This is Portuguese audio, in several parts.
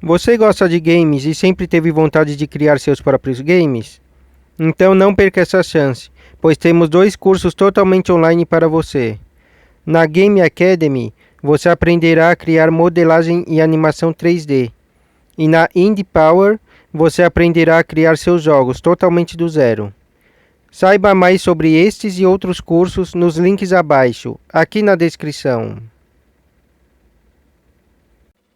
Você gosta de games e sempre teve vontade de criar seus próprios games? Então não perca essa chance, pois temos dois cursos totalmente online para você. Na Game Academy, você aprenderá a criar modelagem e animação 3D. E na Indie Power, você aprenderá a criar seus jogos totalmente do zero. Saiba mais sobre estes e outros cursos nos links abaixo, aqui na descrição.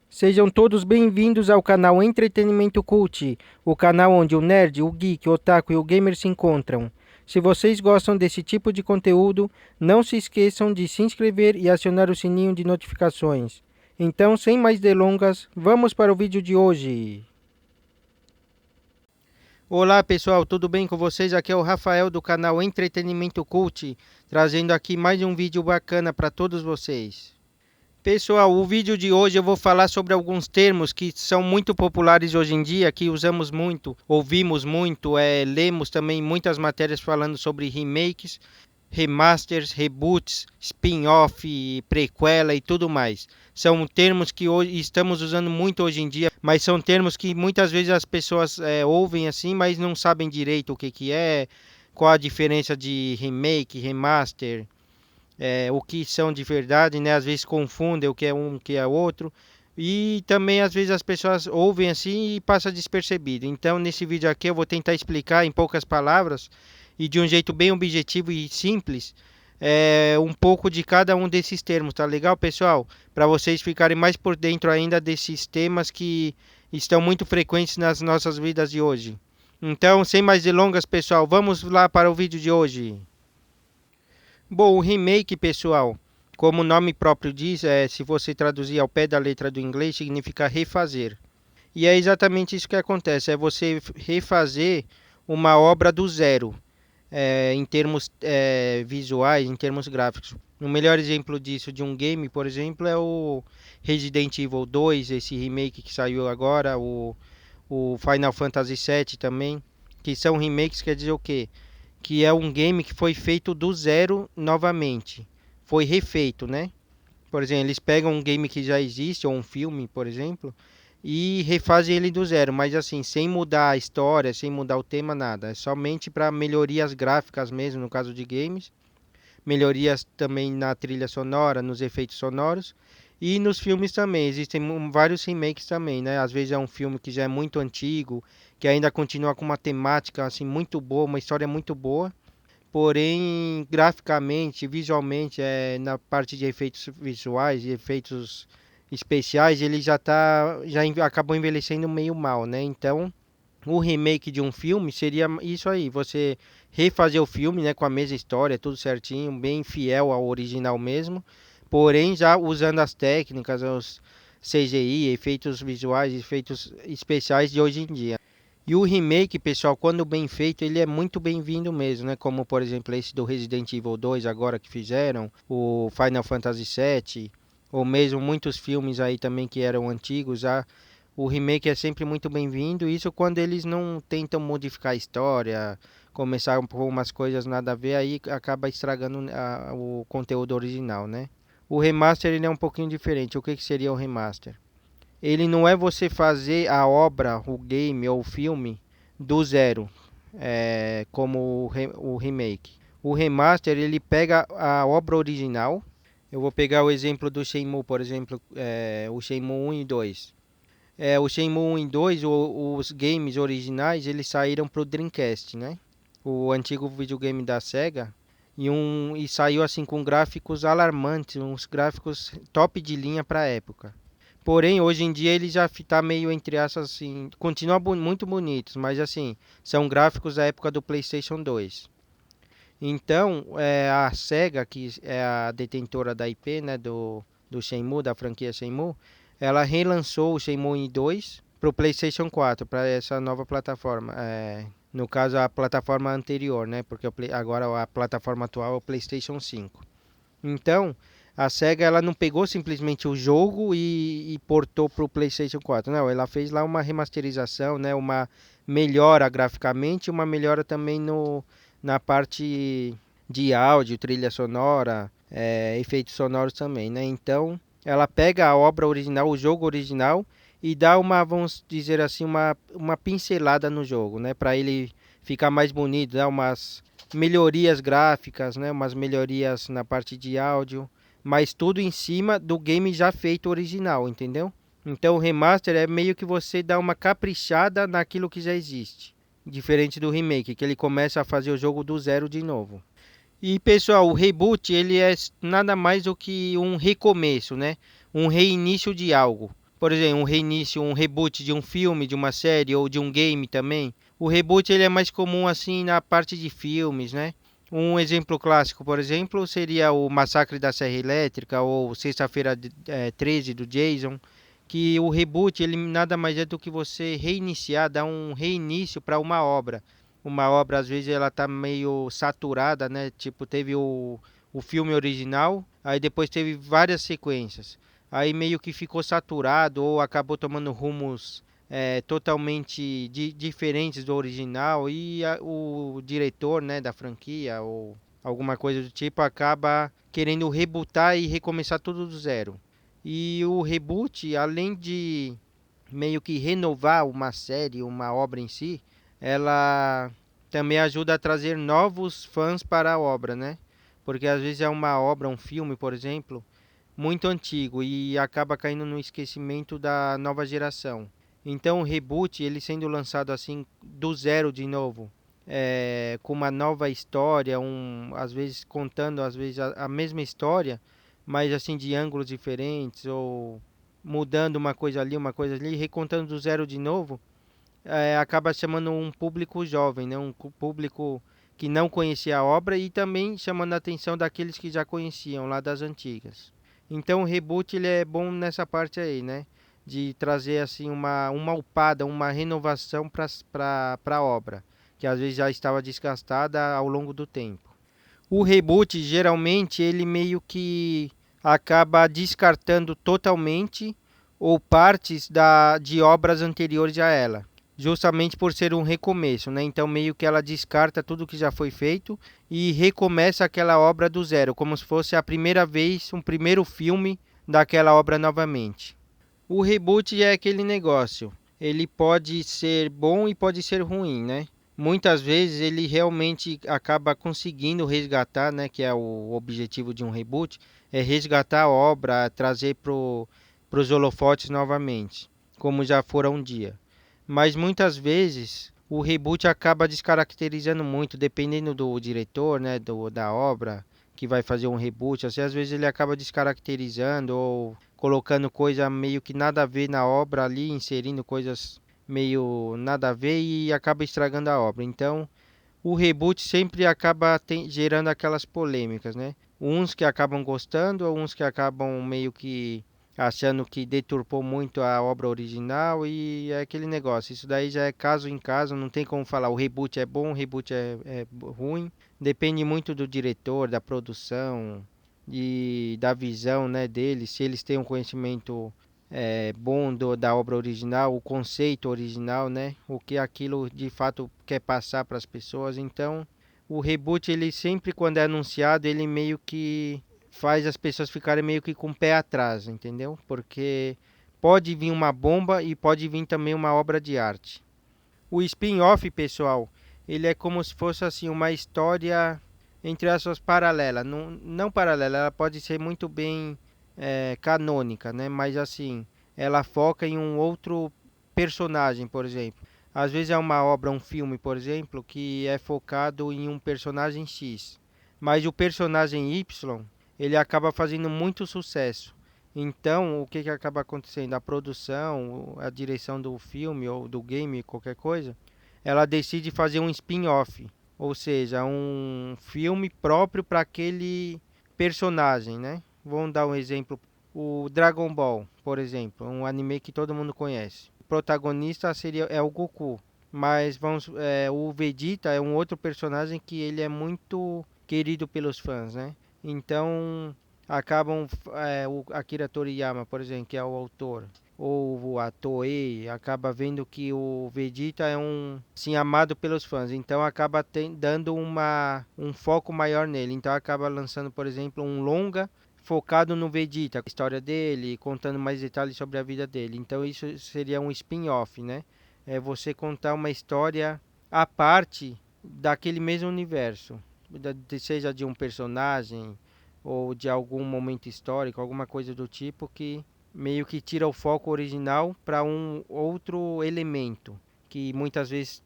Sejam todos bem-vindos ao canal Entretenimento Cult, o canal onde o nerd, o geek, o otaku e o gamer se encontram. Se vocês gostam desse tipo de conteúdo, não se esqueçam de se inscrever e acionar o sininho de notificações. Então, sem mais delongas, vamos para o vídeo de hoje. Olá pessoal, tudo bem com vocês? Aqui é o Rafael do canal Entretenimento Cult, trazendo aqui mais um vídeo bacana para todos vocês. Pessoal, o vídeo de hoje eu vou falar sobre alguns termos que são muito populares hoje em dia, que usamos muito, ouvimos muito, lemos também muitas matérias falando sobre remakes, remasters, reboots, spin-off, prequela e tudo mais. São termos que hoje estamos usando muito hoje em dia, mas são termos que muitas vezes as pessoas ouvem assim, mas não sabem direito o que que é, qual a diferença de remake, remaster, o que são de verdade, né? Às vezes confundem o que é um, o que é outro. E também às vezes as pessoas ouvem assim e passa despercebido. Então, nesse vídeo aqui eu vou tentar explicar em poucas palavras e de um jeito bem objetivo e simples, um pouco de cada um desses termos, tá legal, pessoal? Para vocês ficarem mais por dentro ainda desses temas que estão muito frequentes nas nossas vidas de hoje. Então, sem mais delongas, pessoal, vamos lá para o vídeo de hoje. Bom, o remake, pessoal, como o nome próprio diz, se você traduzir ao pé da letra do inglês, significa refazer. E é exatamente isso que acontece, é você refazer uma obra do zero, em termos visuais, em termos gráficos. O melhor exemplo disso de um game, por exemplo, é o Resident Evil 2, esse remake que saiu agora, o Final Fantasy VII também, que são remakes, quer dizer o quê? Que é um game que foi feito do zero novamente. Foi refeito, né? Por exemplo, eles pegam um game que já existe, ou um filme, por exemplo, e refazem ele do zero, mas assim, sem mudar a história, sem mudar o tema, nada. É somente para melhorias gráficas mesmo, no caso de games. Melhorias também na trilha sonora, nos efeitos sonoros. E nos filmes também, existem vários remakes também, né? Às vezes é um filme que já é muito antigo, que ainda continua com uma temática assim muito boa, uma história muito boa, porém graficamente, visualmente, na parte de efeitos visuais e efeitos especiais, ele acabou envelhecendo meio mal, né? Então, o remake de um filme seria isso aí, você refazer o filme, né, com a mesma história, tudo certinho, bem fiel ao original mesmo, porém já usando as técnicas, os CGI, efeitos visuais, efeitos especiais de hoje em dia. E o remake, pessoal, quando bem feito, ele é muito bem-vindo mesmo, né? Como, por exemplo, esse do Resident Evil 2 agora que fizeram, o Final Fantasy VII, ou mesmo muitos filmes aí também que eram antigos, já o remake é sempre muito bem-vindo. Isso quando eles não tentam modificar a história, começar com umas coisas nada a ver, aí acaba estragando o conteúdo original, né? O remaster ele é um pouquinho diferente. O que que seria o remaster? Ele não é você fazer a obra, o game ou o filme do zero, como o remake. O remaster ele pega a obra original. Eu vou pegar o exemplo do Shenmue, por exemplo, o Shenmue 1 e 2. O Shenmue 1 e 2, os games originais, eles saíram para o Dreamcast, né? O antigo videogame da Sega. E saiu assim com gráficos alarmantes, uns gráficos top de linha para a época. Porém, hoje em dia ele já está meio entre essas assim, continua muito bonitos, mas assim, são gráficos da época do PlayStation 2. Então, a Sega, que é a detentora da IP, né, do Shenmue, da franquia Shenmue, ela relançou o Shenmue 2 para o PlayStation 4, para essa nova plataforma. No caso, a plataforma anterior, né, porque agora a plataforma atual é o PlayStation 5. Então, a Sega ela não pegou simplesmente o jogo e portou para o PlayStation 4. Não, ela fez lá uma remasterização, né, uma melhora graficamente, uma melhora também na parte de áudio, trilha sonora, efeitos sonoros também, né? Então, ela pega a obra original, o jogo original, e dá uma, vamos dizer assim, uma pincelada no jogo, né? Para ele ficar mais bonito, dar umas melhorias gráficas, né? Umas melhorias na parte de áudio, mas tudo em cima do game já feito original, entendeu? Então o remaster é meio que você dá uma caprichada naquilo que já existe, diferente do remake, que ele começa a fazer o jogo do zero de novo. E pessoal, o reboot ele é nada mais do que um recomeço, né? Um reinício de algo. Por exemplo, um reinício, um reboot de um filme, de uma série ou de um game também. O reboot ele é mais comum assim na parte de filmes, né? Um exemplo clássico, por exemplo, seria o Massacre da Serra Elétrica ou Sexta-feira 13 do Jason, que o reboot ele nada mais é do que você reiniciar, dar um reinício para uma obra. Uma obra às vezes ela tá meio saturada, né? Tipo, teve o filme original, aí depois teve várias sequências. Aí meio que ficou saturado ou acabou tomando rumos totalmente diferentes do original e o diretor, né, da franquia ou alguma coisa do tipo acaba querendo rebootar e recomeçar tudo do zero. E o reboot, além de meio que renovar uma série, uma obra em si, ela também ajuda a trazer novos fãs para a obra, né? Porque às vezes é uma obra, um filme, por exemplo, muito antigo e acaba caindo no esquecimento da nova geração. Então o reboot, ele sendo lançado assim do zero de novo, com uma nova história, às vezes contando às vezes a mesma história, mas assim de ângulos diferentes ou mudando uma coisa ali, recontando do zero de novo, acaba chamando um público jovem, né? Público que não conhecia a obra e também chamando a atenção daqueles que já conheciam lá das antigas. Então o reboot ele é bom nessa parte aí, né? De trazer assim uma upada, uma renovação para a obra, que às vezes já estava desgastada ao longo do tempo. O reboot geralmente ele meio que acaba descartando totalmente ou partes de obras anteriores a ela, justamente por ser um recomeço, né? Então meio que ela descarta tudo que já foi feito e recomeça aquela obra do zero, como se fosse a primeira vez, um primeiro filme daquela obra novamente. O reboot é aquele negócio. Ele pode ser bom e pode ser ruim, né? Muitas vezes ele realmente acaba conseguindo resgatar, né? Que é o objetivo de um reboot, é resgatar a obra, trazer para os holofotes novamente, como já fora um dia. Mas muitas vezes o reboot acaba descaracterizando muito, dependendo do diretor, né? Da obra que vai fazer um reboot. Assim, às vezes ele acaba descaracterizando ou colocando coisa meio que nada a ver na obra ali, inserindo coisas meio nada a ver e acaba estragando a obra. Então, o reboot sempre acaba gerando aquelas polêmicas, né? Uns que acabam gostando, uns que acabam meio que achando que deturpou muito a obra original e é aquele negócio. Isso daí já é caso em caso, não tem como falar o reboot é bom, o reboot é ruim. Depende muito do diretor, da produção e da visão, né, deles, se eles têm um conhecimento bom da obra original, o conceito original, né? O que aquilo de fato quer passar para as pessoas. Então, o reboot, ele sempre quando é anunciado, ele meio que faz as pessoas ficarem meio que com o pé atrás, entendeu? Porque pode vir uma bomba e pode vir também uma obra de arte. O spin-off, pessoal, ele é como se fosse assim uma história entre aspas paralela, não paralela, ela pode ser muito bem canônica, né? Mas assim, ela foca em um outro personagem, por exemplo. Às vezes é uma obra, um filme, por exemplo, que é focado em um personagem X, mas o personagem Y, ele acaba fazendo muito sucesso. Então, o que acaba acontecendo? A produção, a direção do filme ou do game, qualquer coisa, ela decide fazer um spin-off, ou seja, um filme próprio para aquele personagem, né? Vamos dar um exemplo, o Dragon Ball, por exemplo, um anime que todo mundo conhece. O protagonista é o Goku, mas o Vegeta é um outro personagem que ele é muito querido pelos fãs, né? Então acabam o Akira Toriyama, por exemplo, que é o autor, ou a Toei acaba vendo que o Vegeta é sim, amado pelos fãs, então dando um foco maior nele. Então acaba lançando, por exemplo, um longa focado no Vegeta, a história dele, contando mais detalhes sobre a vida dele. Então isso seria um spin-off, né? É você contar uma história à parte daquele mesmo universo, seja de um personagem ou de algum momento histórico, alguma coisa do tipo que meio que tira o foco original para um outro elemento que muitas vezes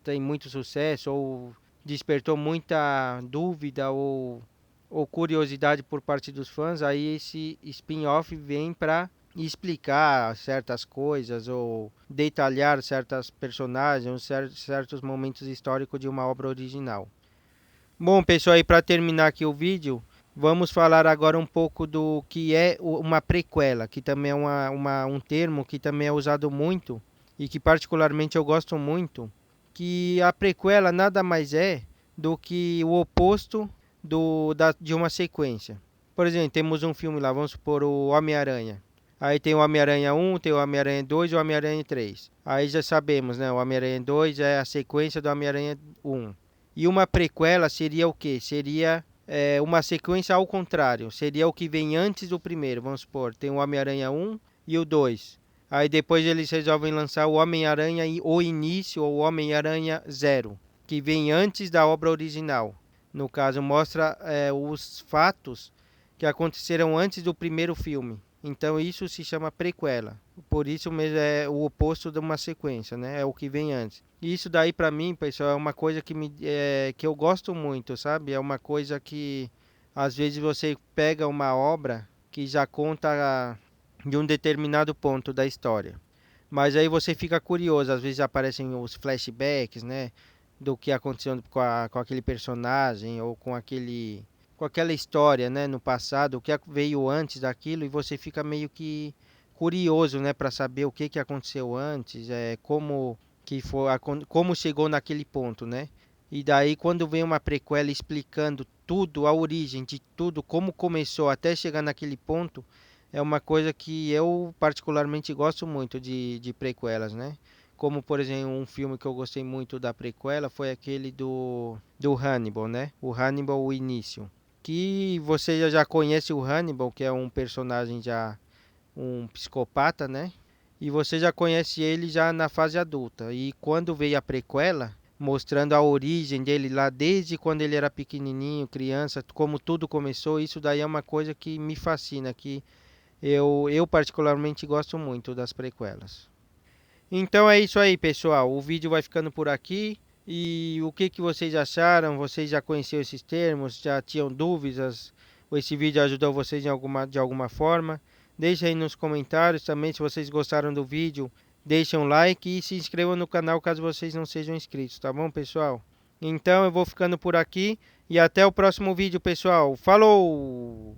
tem muito sucesso ou despertou muita dúvida ou curiosidade por parte dos fãs. Aí esse spin-off vem para explicar certas coisas ou detalhar certas personagens, certos momentos históricos de uma obra original. Bom, pessoal, e para terminar aqui o vídeo, vamos falar agora um pouco do que é uma prequela, que também é um termo que também é usado muito e que particularmente eu gosto muito, que a prequela nada mais é do que o oposto de uma sequência. Por exemplo, temos um filme lá, vamos supor o Homem-Aranha. Aí tem o Homem-Aranha 1, tem o Homem-Aranha 2 e o Homem-Aranha 3. Aí já sabemos, né? O Homem-Aranha 2 é a sequência do Homem-Aranha 1. E uma prequela seria o quê? Seria uma sequência ao contrário. Seria o que vem antes do primeiro. Vamos supor, tem o Homem-Aranha 1 e o 2. Aí depois eles resolvem lançar o Homem-Aranha, o início, ou o Homem-Aranha 0, que vem antes da obra original. No caso, mostra os fatos que aconteceram antes do primeiro filme. Então isso se chama prequela. Por isso mesmo é o oposto de uma sequência, né? É o que vem antes. E isso daí para mim, pessoal, é uma coisa que eu gosto muito, sabe? É uma coisa que às vezes você pega uma obra que já conta de um determinado ponto da história. Mas aí você fica curioso, às vezes aparecem os flashbacks, né? Do que aconteceu com aquele personagem ou com aquela história, né, no passado, o que veio antes daquilo, e você fica meio que curioso, né, para saber o que aconteceu antes, como que foi, como chegou naquele ponto, né? E daí quando vem uma prequela explicando tudo, a origem de tudo, como começou até chegar naquele ponto, é uma coisa que eu particularmente gosto muito de prequelas, né? Como, por exemplo, um filme que eu gostei muito da prequela foi aquele do Hannibal, né? O Hannibal, o início. Que você já conhece o Hannibal, que é um personagem já, um psicopata, né? E você já conhece ele já na fase adulta. E quando veio a prequela, mostrando a origem dele lá desde quando ele era pequenininho, criança, como tudo começou, isso daí é uma coisa que me fascina, que eu particularmente gosto muito das prequelas. Então é isso aí, pessoal. O vídeo vai ficando por aqui. E o que vocês acharam? Vocês já conheciam esses termos? Já tinham dúvidas? Ou esse vídeo ajudou vocês de alguma forma? Deixe aí nos comentários também se vocês gostaram do vídeo. Deixem um like e se inscrevam no canal caso vocês não sejam inscritos, tá bom, pessoal? Então eu vou ficando por aqui e até o próximo vídeo, pessoal. Falou!